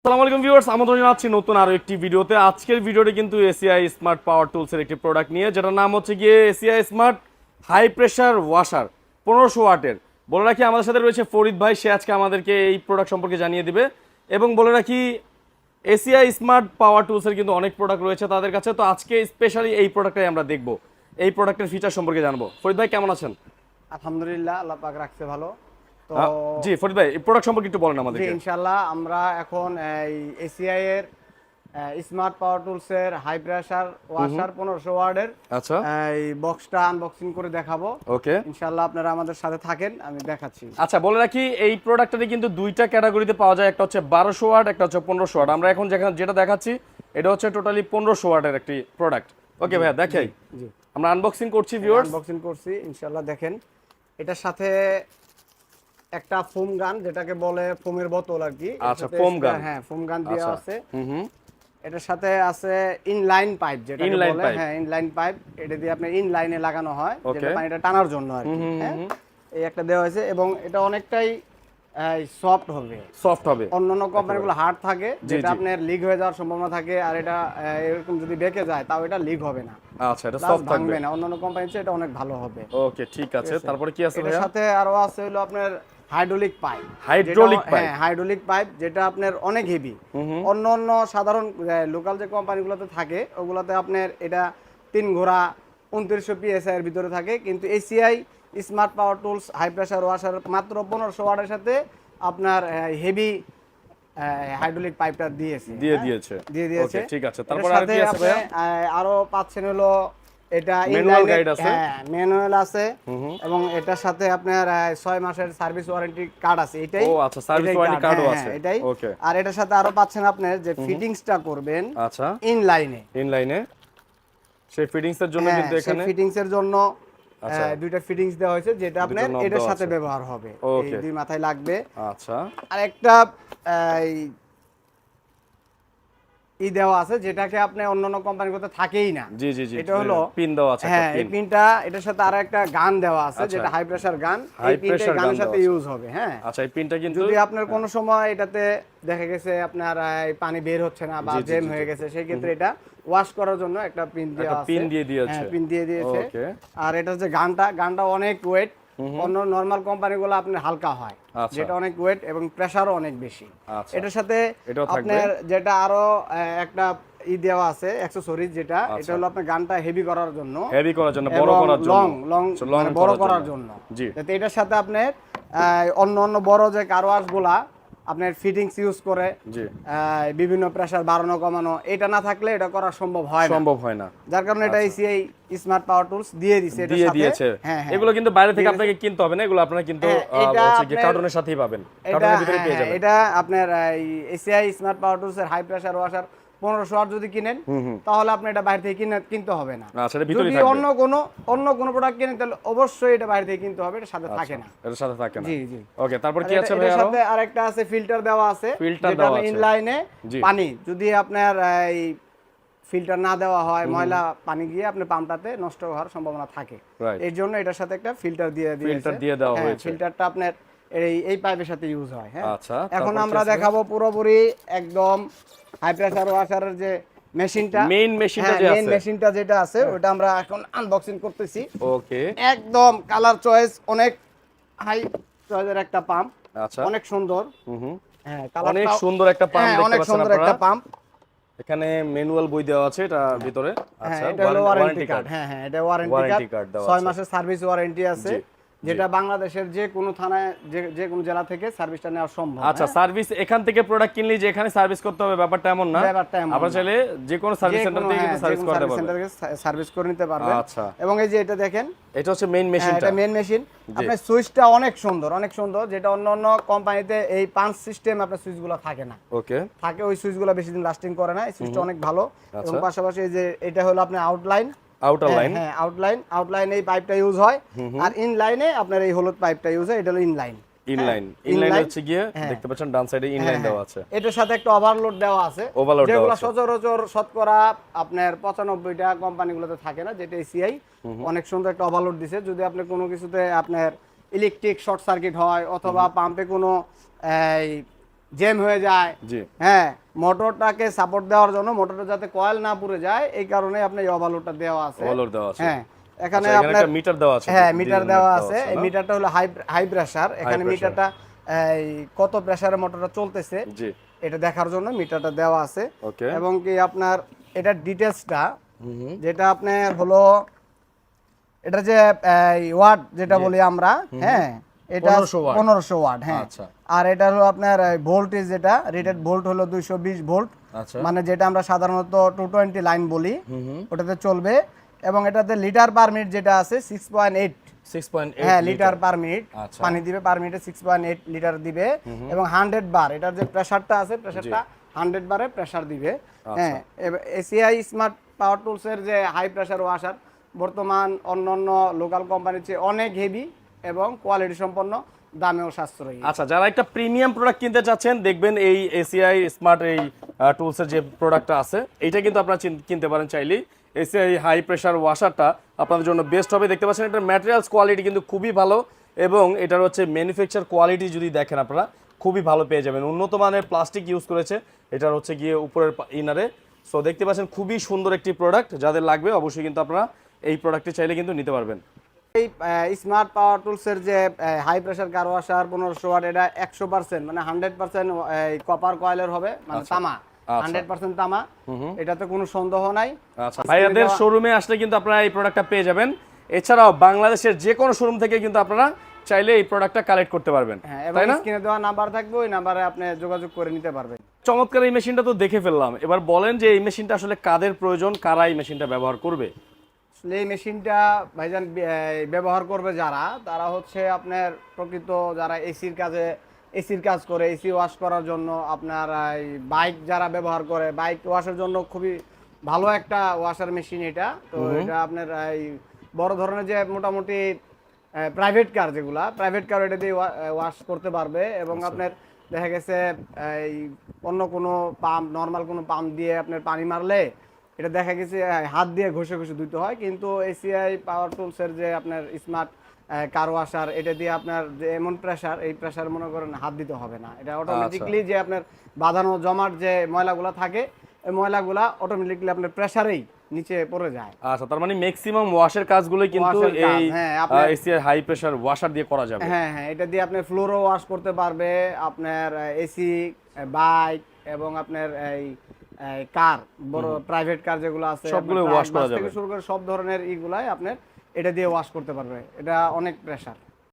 আসসালামু আলাইকুম ভিউয়ার্স, আমন্ত্রণ জানাচ্ছি নতুন আরো একটি ভিডিওতে। আজকের ভিডিওটি কিন্তু এসিআই স্মার্ট পাওয়ার টুলস এর একটি প্রোডাক্ট নিয়ে, যেটার নাম হচ্ছে গিয়ে ACI smart high pressure washer 1500 ওয়াটের। বলে রাখি আমাদের সাথে রয়েছে ফরিদ ভাই, সে আজকে আমাদেরকে এই প্রোডাক্ট সম্পর্কে জানিয়ে দিবে। এবং বলে রাখি এসিআই স্মার্ট পাওয়ার টুলস এর কিন্তু অনেক প্রোডাক্ট রয়েছে তাদের কাছে, তো আজকে স্পেশালি এই প্রোডাক্টটাই আমরা দেখব, এই প্রোডাক্টের ফিচার সম্পর্কে জানবো। ফরিদ ভাই কেমন আছেন? আলহামদুলিল্লাহ, আল্লাহ পাক রাখছে ভালো। তো জি ফরিদ ভাই, এই প্রোডাক্ট সম্পর্কে একটু বলেন জি আমাদেরকে। ইনশাআল্লাহ আমরা এখন এই এসিআই এর স্মার্ট পাওয়ার টুলস এর হাই প্রেসার ওয়াশার 1500 ওয়াটের আচ্ছা, এই বক্সটা আনবক্সিং করে দেখাবো। ওকে ইনশাআল্লাহ আপনারা আমাদের সাথে থাকেন, আমি দেখাচ্ছি। আচ্ছা, বলে রাখি এই প্রোডাক্টটাতে কিন্তু দুইটা ক্যাটাগরিতে পাওয়া যায়, একটা হচ্ছে 1200 ওয়াট, একটা হচ্ছে 1500 ওয়াট। আমরা এখন যেটা দেখাচ্ছি এটা হচ্ছে টোটালি 1500 ওয়াটের একটি প্রোডাক্ট। ওকে ভাইয়া, দেখাই জি আমরা আনবক্সিং করছি ভিউয়ার্স। আনবক্সিং করছি ইনশাআল্লাহ। দেখেন এটার সাথে একটা ফোম গান, যেটাকে বলে ফোমের বোতল আর কি। আচ্ছা, ফোম গান। হ্যাঁ, ফোম গান দেওয়া আচ্ছা। আছে। হুম। এটার সাথে আছে ইনলাইন পাইপ, যেটা Inline বলে pipe। হ্যাঁ ইনলাইন পাইপ। এটা দিয়ে আপনি ইনলাইনে লাগানো হয়, Okay। যেটা পানিটা টানার জন্য আর কি। হ্যাঁ, এই একটা দেওয়া হয়েছে এবং এটা অনেকটাই সফট হবে। সফট হবে। অন্যান্য কোম্পানিগুলো হার্ড থাকে, জি, যেটা জি। আপনার লিক হয়ে যাওয়ার সম্ভাবনা থাকে, আর এটা এরকম যদি বেঁকে যায় তাও এটা লিক হবে না, আচ্ছা, এটা প্লাস সফট থাকবে। ভাঙবে না। অন্যান্য কোম্পানির চেয়ে এটা অনেক ভালো হবে। ওকে, ঠিক আছে। তারপরে কি আছে এটার ভাইয়া? সাথে আরো আছে হলো আপনার হাইড্রোলিক পাইপ। Hydraulic pipe. হ্যাঁ, হাইড্রোলিক পাইপ, যেটা আপনার অনেক হেভি। অন্য সাধারণ লোকাল যে কোম্পানিগুলোতে থাকে ওগুলোতে আপনার এটা 3 ঘোড়া 2900 পিএসআই এর ভিতরে থাকে, কিন্তু ACI smart power tools high pressure washer মাত্র 1500 ওয়াটের সাথে আপনার হেভি হাইড্রোলিক পাইপটা দিয়েছে। দিয়ে দিয়ে দিয়েছে। ওকে, ঠিক আছে। এটার তারপরে আর সাথে কি আছে আপনি, ভাইয়া? আরো পাচ্ছেন হলো এটা Manual guide আছে। হ্যাঁ, ম্যানুয়াল আছে এবং এটার সাথে আপনার 6 মাসের সার্ভিস ওয়ারেন্টি কার্ড আছে। এটাই ও আচ্ছা, সার্ভিস ওয়ারেন্টি কার্ডও আছে। এটাই। ওকে। আর এটার সাথে আরো পাচ্ছেন আপনার যে ফিটিংসটা করবেন আচ্ছা, ইনলাইনে। ইনলাইনে সেই ফিটিংস এর জন্য কিন্তু এখানে ফিটিংস এর জন্য আচ্ছা। দুইটা ফিটিংস দেওয়া হয়েছে, যেটা আপনার knob এটার দেওয়া সাথে আছে। ব্যবহার হবে। এই ওকে। দুই মাথায় লাগবে। আচ্ছা, আর একটা দেওয়া আছে, যেটাকে আপনি অন্যান্য কোম্পানিগুলোতে থাকেই না। জি জি জি, এটা হলো পিন দেওয়া আছে, হ্যাঁ, একটা এই পিন। পিনটা, এটার সাথে আর একটা গান দেওয়া আছে, আচ্ছা। যেটা হাই প্রেসার গান। হাই এই পিনটা প্রেসার গান গানের সাথে দেওয়া আছে। ইউজ হবে। হ্যাঁ, আচ্ছা, এই পিনটা কিন্তু যদি আপনার কোনো সময় এটাতে দেখা গেছে আপনার পানি বের হচ্ছে না বা জি, জি, জ্যাম জি, হয়ে জি। গেছে, সেই ক্ষেত্রে এটা ওয়াশ করার জন্য একটা পিন দেওয়া আছে। পিন দিয়ে দিয়েছে। হ্যাঁ, পিন দিয়ে দিয়েছে। ওকে। আর এটা যে গানটা অনেক ওয়েট। অন্য নরমাল কোম্পানিগুলো আপনার হালকা হয়, আচ্ছা। যেটা অনেক ওয়েট এবং প্রেসারও অনেক বেশি। আচ্ছা। এটার সাথে এটাও থাকবে। আপনার যেটা আরো একটা দেওয়া আছে অ্যাকসেসরিজ, যেটা এটা হলো আপনার গানটা হেভি করার জন্য, হেভি করার জন্য, বড় এবং করার জন্য, লং আচ্ছা, long মানে বড় করার জন্য। জি। যাতে এটার সাথে আপনার অন্য বড় যে কারওয়াশ গুলা আপনার ফিটিংস ইউজ করে জি, বিভিন্ন প্রেসার বাড়ানো কমানো, এটা না থাকলে এটা করা সম্ভব হয় না। সম্ভব হয় না। যার কারণে এটা এসিআই স্মার্ট পাওয়ার টুলস দিয়ে দিয়েছে এটার দিয়ে সাথে। দিয়েছে। হ্যাঁ, হ্যাঁ। এগুলো কিন্তু বাইরে থেকে আপনাকে কিনতে হবে না, এগুলো আপনারা কিন্তু এটা হচ্ছে কি আপনার- কার্টুনের সাথেই পাবেন, এটা কার্টুনের ভিতরে হ্যাঁ, পেয়ে হ্যাঁ, যাবেন। এটা আপনার এসিআই স্মার্ট পাওয়ার টুলস এর হাই প্রেসার ওয়াশার 1500 ওয়াট যদি কিনেন, তাহলে আপনি এটা বাইরে থেকে কিনতে হবে না। আচ্ছা, এটা ভিতরেই যদি থাকবে। অন্য কোনো প্রোডাক্ট কিনেন, তাহলে অবশ্যই এটা বাইরে থেকে কিনতে হবে, এটা সাথে থাকে না। এর সাথে থাকে না। জি, জি। ওকে, তারপর কি আর আছে এটার ভাই আরো? সাথে আরেকটা আছে, ফিল্টার দেওয়া আছে, Filter যেটা দেওয়া আছে। ইনলাইনে জি। পানি যদি আপনার এই ফিল্টার না দেওয়া হয়, ময়লা পানি গিয়ে আপনার পাম্পটাতে নষ্ট হওয়ার সম্ভাবনা থাকে। Right। এর জন্য এটার সাথে একটা ফিল্টার দিয়ে দিয়েছে। Filter দিয়ে দেওয়া হ্যাঁ, হয়েছে। ফিল্টারটা আপনার এই পাইপের সাথে ইউজ হয়। হ্যাঁ, আচ্ছা, এখন তারপর কি আমরা আছে? দেখাবো পুরোপুরি একদম হাই প্রেসার ওয়াশারের যে মেশিনটা, Main মেশিনটা যে মেইন আছে। মেশিনটা যেটা আছে, ওটা আমরা এখন আনবক্সিং করতেছি। ওকে। একদম কালার চয়েস অনেক হাই চয়েসের একটা পাম্প, আচ্ছা। অনেক সুন্দর। হুম। হ্যাঁ, অনেক সুন্দর একটা পাম্প হ্যাঁ, দেখতে অনেক পাচ্ছেন সুন্দর আপনারা। একটা পাম্প। এখানে ম্যানুয়াল বই দেওয়া আছে এটা ভিতরে। হ্যাঁ, আচ্ছা, এটা হলো ওয়ারেন্টি ওয়ারেন্টি কার্ড। কার্ড। হ্যাঁ, হ্যাঁ, এটা ওয়ারেন্টি Warranty card কার্ড। দেওয়া 6 আছে। মাসের সার্ভিস ওয়ারেন্টি আছে, জি, যেটা বাংলাদেশের যে কোনো থানায় যে কোনো জেলা থেকে সার্ভিসটা নেওয়া সম্ভব। আচ্ছা, হ্যাঁ। সার্ভিস এখান থেকে প্রোডাক্ট কিনলে যে এখানে সার্ভিস করতে হবে ব্যাপারটা এমন না। ব্যাপারটা এমন আপনারা না। চাইলে যে কোনো সার্ভিস সেন্টার থেকে কিন্তু সার্ভিস করতে পারবেন। সার্ভিস করে নিতে পারবেন। আচ্ছা। এবং এই যে এটা দেখেন, এটা হচ্ছে মেইন হ্যাঁ, মেশিনটা। এটা মেইন মেশিন। আপনার সুইচটা অনেক সুন্দর, অনেক সুন্দর, যেটা অন্য কোম্পানিতে এই পাঞ্চ সিস্টেম আপনার সুইচগুলো থাকে না। ওকে। থাকে ওই সুইচগুলো বেশি দিন লাস্টিং করে না। এই সুইচটা অনেক ভালো। এবং আচ্ছা। পাশাপাশি এই যে এটা হলো আপনার আউটলাইন। Outer line. হ্যাঁ, আউটলাইন এই পাইপটা ইউজ হয়। আর ইনলাইনে আপনার এই হলুদ পাইপটা ইউজ হয়, এটা হলো ইনলাইন। Inline inline। হচ্ছে গিয়ে দেখতে পাচ্ছেন ডান সাইডে ইনলাইন দেওয়া আছে। এটার সাথে একটা ওভারলোড দেওয়া আছে, Overload দেওয়া যেগুলো আছে। সচরাচর শতকরা আপনার 95টা কোম্পানিগুলোতে থাকে না, যেটা এসিআই অনেক সুন্দর একটা ওভারলোড দিছে। যদি আপনি কোনো কিছুতে আপনার ইলেকট্রিক শর্ট সার্কিট হয়, অথবা পাম্পে কোনো এই জ্যাম হয়ে যায়। জি। হ্যাঁ, মোটরটাকে সাপোর্ট দেওয়ার জন্য, মোটরটা যাতে কয়েল না পুড়ে যায় এই কারণে আপনার এই ওভারলোডটা দেওয়া আছে। ওভারলোড দেওয়া আছে। হ্যাঁ, এখানে আচ্ছা, আপনার একটা মিটার দেওয়া আছে। হ্যাঁ, মিটার ডিজিটাল দেওয়া মিটার আছে। এই না? মিটারটা হলো হাই প্রেসার। এখানে pressure। মিটারটা এই কত প্রেসারে মোটরটা চলতেছে জি। এটা দেখার জন্য মিটারটা দেওয়া আছে। ওকে। এবং কি আপনার এটার ডিটেইলসটা যেটা আপনার হলো এটা যে ওয়াট যেটা বলি আমরা, হ্যাঁ, এটা 1500 ওয়াট। 1500 ওয়াট, হ্যাঁ। আচ্ছা। আর এটা হলো আপনার ভোল্টেজ, যেটা রেটেড ভোল্ট হলো 220 ভোল্ট, আচ্ছা। মানে যেটা আমরা সাধারণত 220 লাইন বলি, ওটাতে চলবে। এবং এটাতে লিটার পার মিনিট যেটা আছে 6.8, 6.8 হ্যাঁ, লিটার পার মিনিট আচ্ছা। পানি দিবে, পার মিনিটে 6.8 লিটার দিবে। এবং 100 বার, এটার যে প্রেসারটা আছে প্রেসারটা 100 বারে প্রেসার দিবে। হ্যাঁ, এসিআই স্মার্ট পাওয়ার টুলসের যে হাই প্রেসার ওয়াশার বর্তমান অন্যান্য লোকাল কোম্পানির চেয়ে অনেক হেভি এবং কোয়ালিটি সম্পন্ন, দামেও সাশ্রয়ী। আচ্ছা, যারা একটা প্রিমিয়াম প্রোডাক্ট কিনতে চাচ্ছেন দেখবেন এই এসিআই স্মার্ট এই টুলসের যে প্রোডাক্টটা আছে এইটা কিন্তু আপনারা কিনতে পারেন চাইলেই। এসিআই হাই প্রেসার ওয়াশারটা আপনাদের জন্য বেস্ট হবে। দেখতে পাচ্ছেন এটার ম্যাটেরিয়ালস কোয়ালিটি কিন্তু খুবই ভালো এবং এটার হচ্ছে ম্যানুফ্যাকচার কোয়ালিটি যদি দেখেন আপনারা খুবই ভালো পেয়ে যাবেন। উন্নত মানের প্লাস্টিক ইউজ করেছে এটার হচ্ছে গিয়ে উপরের ইনারে। সো দেখতে পাচ্ছেন খুবই সুন্দর একটি প্রোডাক্ট, যাদের লাগবে অবশ্যই কিন্তু আপনারা এই প্রোডাক্টটি চাইলে কিন্তু নিতে পারবেন। এই স্মার্ট পাওয়ার টুলসের যে হাই প্রেসার কার ওয়াশার 1500 ওয়াট, এটা 100% মানে 100% কপার কয়েলের হবে, মানে তামা, 100% তামা, এটাতে কোনো সন্দেহ নাই। আচ্ছা, ভাইয়াদের শোরুমে আসলে কিন্তু আপনারা এই প্রোডাক্টটা পেয়ে যাবেন। এছাড়াও বাংলাদেশের যে কোনো শোরুম থেকে কিন্তু আপনারা চাইলে এই প্রোডাক্টটা কালেক্ট করতে পারবেন, হ্যাঁ, এবং তাই না? স্ক্রিনে দেওয়া নাম্বার থাকবে, ওই নাম্বারে আপনি যোগাযোগ করে নিতে পারবেন। চমৎকার এই মেশিনটা তো দেখে ফেললাম, এবার বলেন যে এই মেশিনটা আসলে কাদের প্রয়োজন, কারা এই মেশিনটা ব্যবহার করবে? আসলে এই মেশিনটা ভাইজান ব্যবহার করবে যারা, তারা হচ্ছে আপনার প্রকৃত যারা এসির কাজ করে, এসি ওয়াশ করার জন্য, আপনার এই বাইক যারা ব্যবহার করে, বাইক ওয়াশের জন্য খুবই ভালো একটা ওয়াশার মেশিন এটা। তো এটা আপনার এই বড় ধরনের যে মোটামুটি প্রাইভেট কার, যেগুলা প্রাইভেট কার, এটা দিয়ে ওয়াশ করতে পারবে। এবং আপনার দেখা গেছে এই অন্য কোনো পাম্প, নর্মাল কোনো পাম্প দিয়ে আপনার পানি মারলে এটা দেখা গেছে হাত দিয়ে ঘষে ঘষে ধুতে হয়, কিন্তু এসিআই পাওয়ার টুলসের যে আপনার স্মার্ট কার ওয়াশার, এটা দিয়ে আপনার যে এমন প্রেসার, এই প্রেসার মনে করেন হাত দিতে হবে না। এটা অটোমেটিকলি যে আপনার বাঁধানো জমাট যে ময়লাগুলা থাকে, এই ময়লাগুলা অটোমেটিকলি আপনার প্রেসারেই নিচে পড়ে যায়। আচ্ছা, তার মানে ম্যাক্সিমাম ওয়াশের কাজগুলো কিন্তু ওয়াশের কাজ, এই হ্যাঁ, আপনার এসিআই হাই প্রেসার ওয়াশার দিয়ে করা যাবে। হ্যাঁ হ্যাঁ, এটা দিয়ে আপনি ফ্লোরও ওয়াশ করতে পারবে, আপনার এসি, বাইক এবং আপনার এই কার, বড় প্রাইভেট কার যেগুলো আছে সবগুলো আপনার ওয়াশ ট্রাক, করা বাস থেকে যাবে। শুরু করে সব ধরনের ইগুলাই আপনার এটা দিয়ে ওয়াশ করতে পারবে। এটা অনেক প্রেসার।